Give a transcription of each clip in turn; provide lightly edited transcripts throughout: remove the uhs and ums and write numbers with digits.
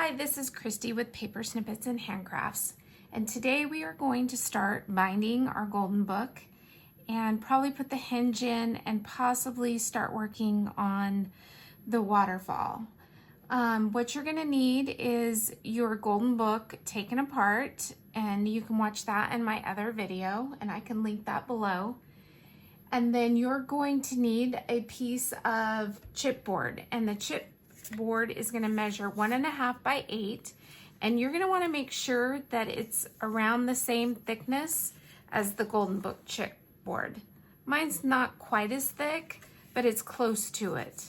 Hi, this is Christy with Paper Snippets and Handcrafts, and today we are going to start binding our golden book and probably put the hinge in and possibly start working on the waterfall. What you're going to need is your golden book taken apart, and you can watch that in my other video, and I can link that below. And then you're going to need a piece of chipboard, and the chipboard is going to measure 1.5 by 8, and you're going to want to make sure that it's around the same thickness as the golden book chipboard. Mine's not quite as thick, but it's close to it.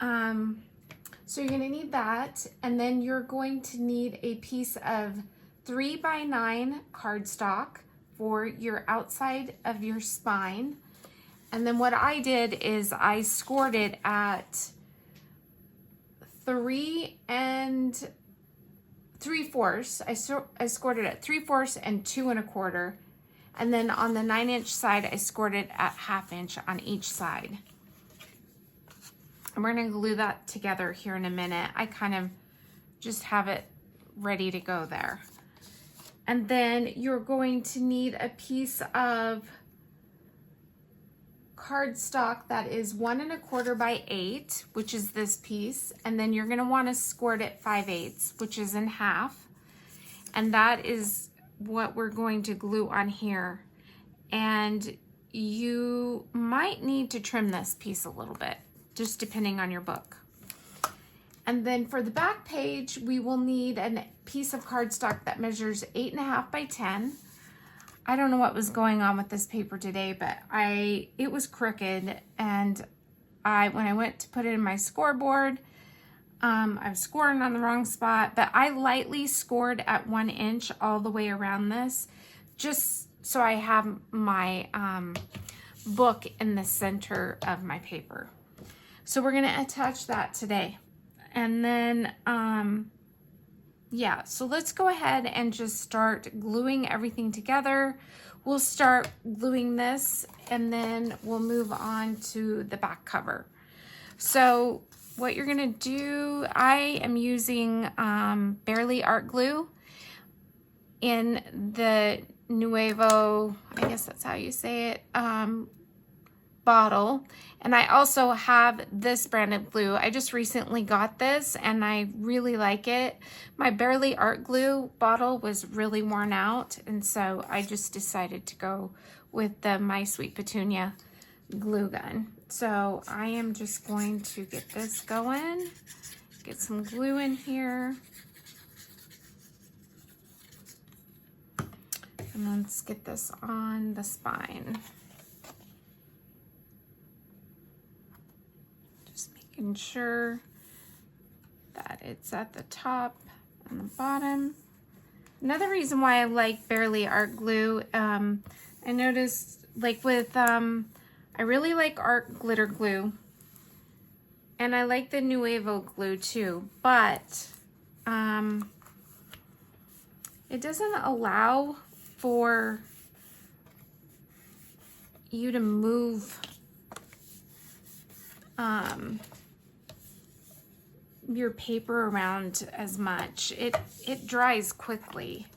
So you're going to need that, and then you're going to need a piece of 3 by 9 cardstock for your outside of your spine. And then what I did is I scored it at 3 3/4. I scored it at 3/4 and 2 1/4. And then on the 9-inch side, I scored it at 1/2 inch on each side. And we're gonna glue that together here in a minute. I kind of just have it ready to go there. And then you're going to need a piece of cardstock that is 1 1/4 by 8, which is this piece. And then you're gonna wanna score it at 5/8, which is in half. And that is what we're going to glue on here. And you might need to trim this piece a little bit, just depending on your book. And then for the back page, we will need a piece of cardstock that measures 8.5 by 10. I don't know what was going on with this paper today, but it was crooked, and when I went to put it in my scoreboard, I was scoring on the wrong spot, but I lightly scored at 1 inch all the way around this, just so I have my book in the center of my paper. So we're gonna attach that today. And then, yeah, so let's go ahead and just start gluing everything together. We'll start gluing this, and then we'll move on to the back cover. So what you're gonna do, I am using Barely Art Glue in the Nuevo, I guess that's how you say it, bottle. And I also have this brand of glue. I just recently got this and I really like it. My Barely Art Glue bottle was really worn out, and so I just decided to go with the My Sweet Petunia glue gun. So I am just going to get this going, get some glue in here. And let's get this on the spine. Ensure that it's at the top and the bottom. Another reason why I like Barely Art Glue, I noticed like with, I really like Art Glitter Glue, and I like the Nuevo glue too, but it doesn't allow for you to move your paper around as much. It dries quickly.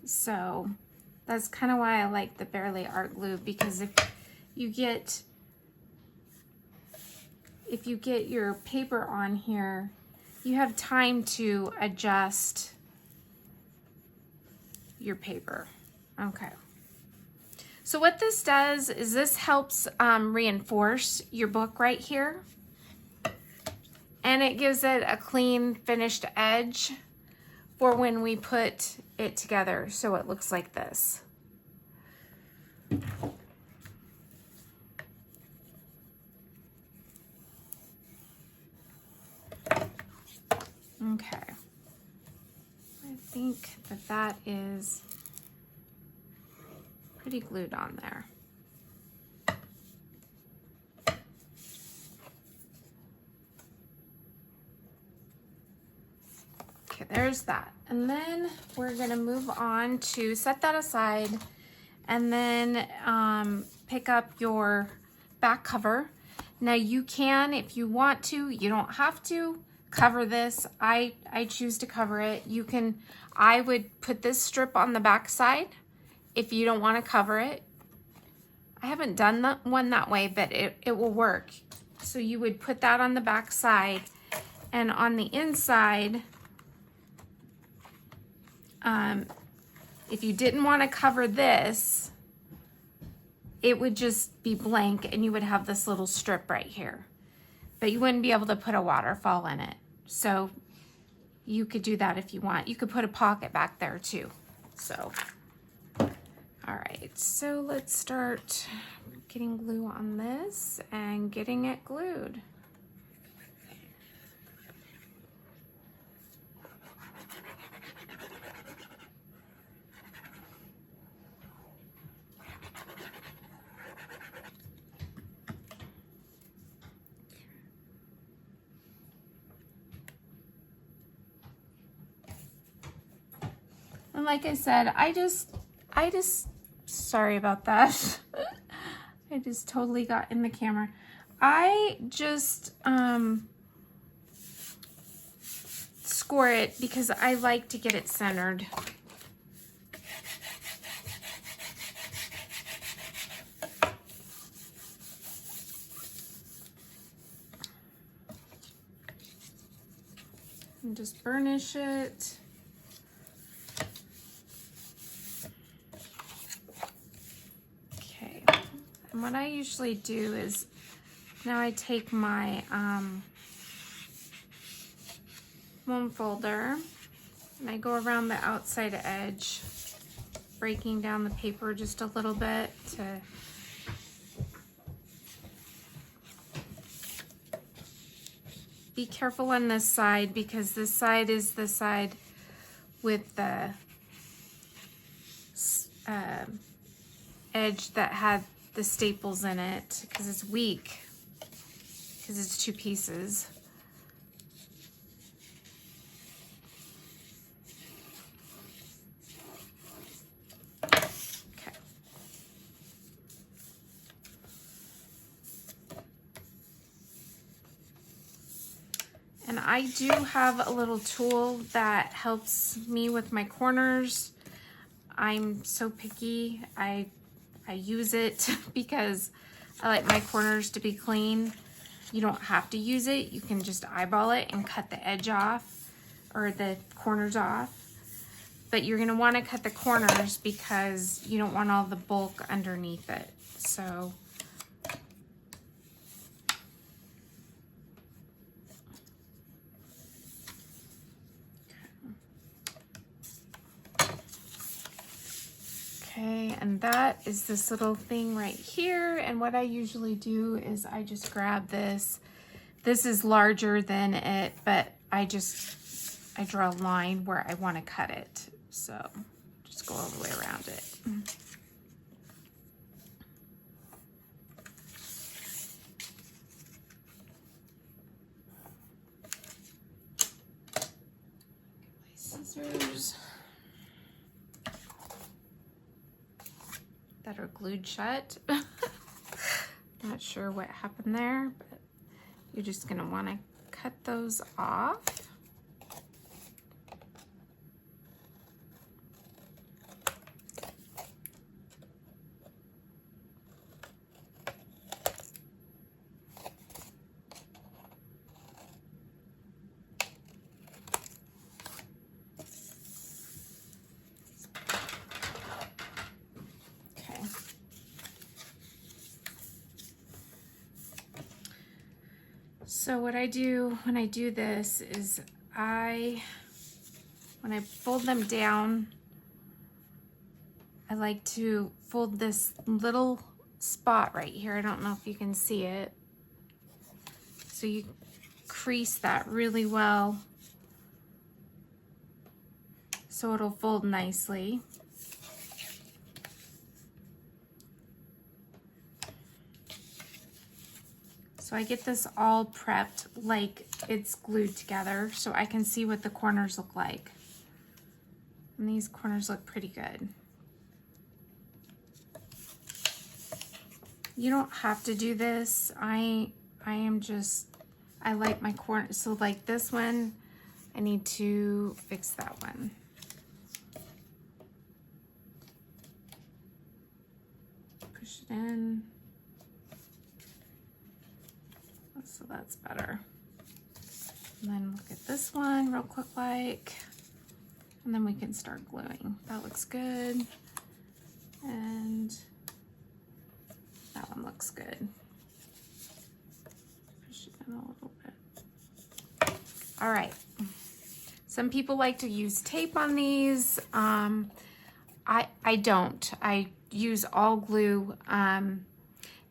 So that's kind of why I like the Barely Art Glue, because if you get your paper on here, you have time to adjust your paper. Okay. So what this does is this helps reinforce your book right here. And it gives it a clean finished edge for when we put it together, so it looks like this. Okay. I think that is pretty glued on there. Okay, there's that. And then we're gonna move on to set that aside, and then pick up your back cover. Now you can, if you want to, you don't have to, cover this. I choose to cover it. I would put this strip on the back side if you don't want to cover it. I haven't done one that way, but it will work. So you would put that on the back side, and on the inside, if you didn't want to cover this, it would just be blank and you would have this little strip right here. But you wouldn't be able to put a waterfall in it. So you could do that if you want. You could put a pocket back there too. So, all right, so let's start getting glue on this and getting it glued. And like I said, I just, sorry about that. I just totally got in the camera. I just score it because I like to get it centered. And just burnish it. And what I usually do is, now I take my foam folder and I go around the outside edge, breaking down the paper just a little bit to be careful on this side, because this side is the side with the edge that had the staples in it, because it's weak, because it's two pieces. Okay. And I do have a little tool that helps me with my corners. I'm so picky. I use it because I like my corners to be clean. You don't have to use it. You can just eyeball it and cut the edge off, or the corners off. But you're gonna wanna cut the corners because you don't want all the bulk underneath it. So, okay, and that is this little thing right here. And what I usually do is I just grab this. This is larger than it, but I draw a line where I want to cut it. So just go all the way around it. Get my scissors that are glued shut. Not sure what happened there, but you're just gonna want to cut those off. So what I do when I do this is when I fold them down, I like to fold this little spot right here. I don't know if you can see it. So you crease that really well so it'll fold nicely. So I get this all prepped like it's glued together so I can see what the corners look like. And these corners look pretty good. You don't have to do this. I am just I like my corner, so like this one, I need to fix that one. Push it in. So that's better. And then look at this one real quick like, and then we can start gluing. That looks good. And that one looks good. Push it in a little bit. All right. Some people like to use tape on these. I don't. I use all glue.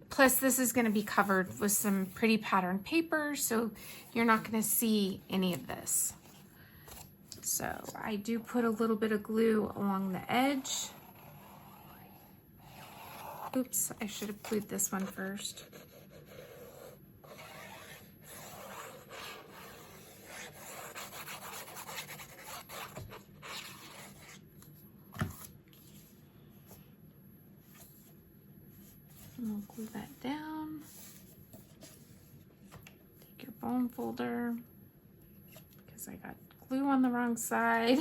Plus this is going to be covered with some pretty pattern paper, so you're not going to see any of this. So I do put a little bit of glue along the edge. Oops, I should have glued this one first. And we'll glue that down. Take your bone folder, because I got glue on the wrong side.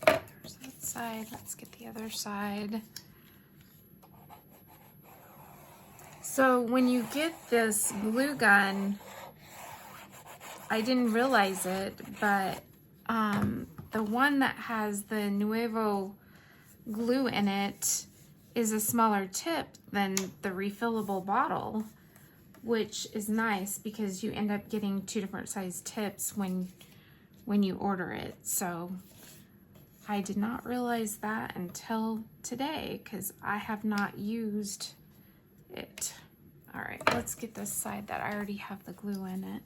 There's that side. Let's get the other side. So when you get this glue gun, I didn't realize it, but the one that has the Nuevo glue in it is a smaller tip than the refillable bottle, which is nice because you end up getting 2 different size tips when you order it. So I did not realize that until today because I have not used it. All right, let's get this side that I already have the glue in it.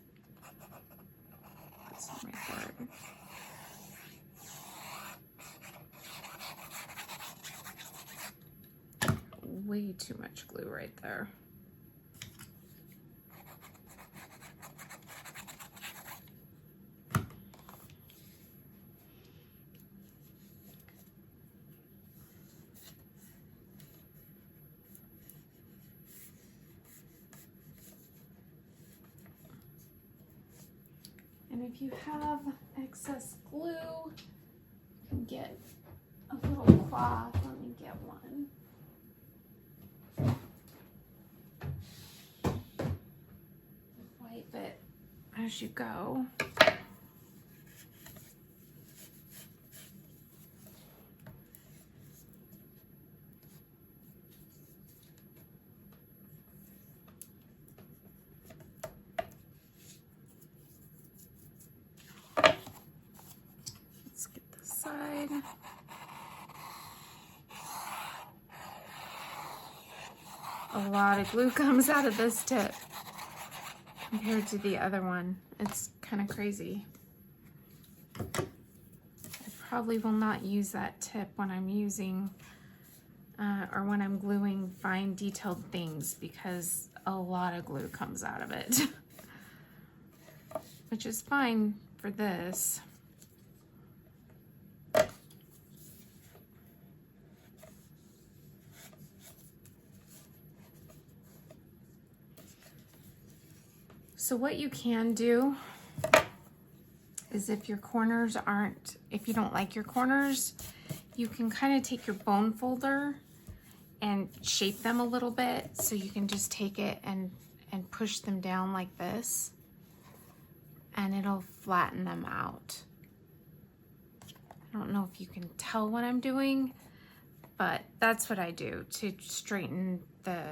That's right there. Way too much glue right there. And if you have excess glue, you can get a little cloth. Let me get one. Wipe it as you go. Let's get this side. A lot of glue comes out of this tip compared to the other one. It's kind of crazy. I probably will not use that tip when I'm using or when I'm gluing fine detailed things because a lot of glue comes out of it, which is fine for this. So what you can do is if your corners aren't, if you don't like your corners, you can kind of take your bone folder and shape them a little bit. So you can just take it and push them down like this and it'll flatten them out. I don't know if you can tell what I'm doing, but that's what I do to straighten the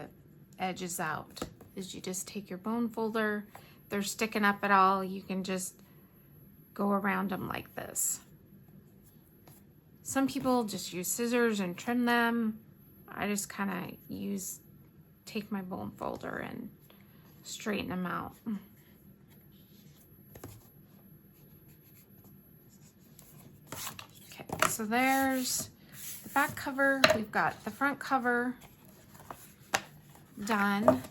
edges out. Is you just take your bone folder, if they're sticking up at all, you can just go around them like this. Some people just use scissors and trim them. I just kind of take my bone folder and straighten them out. Okay, so there's the back cover. We've got the front cover done.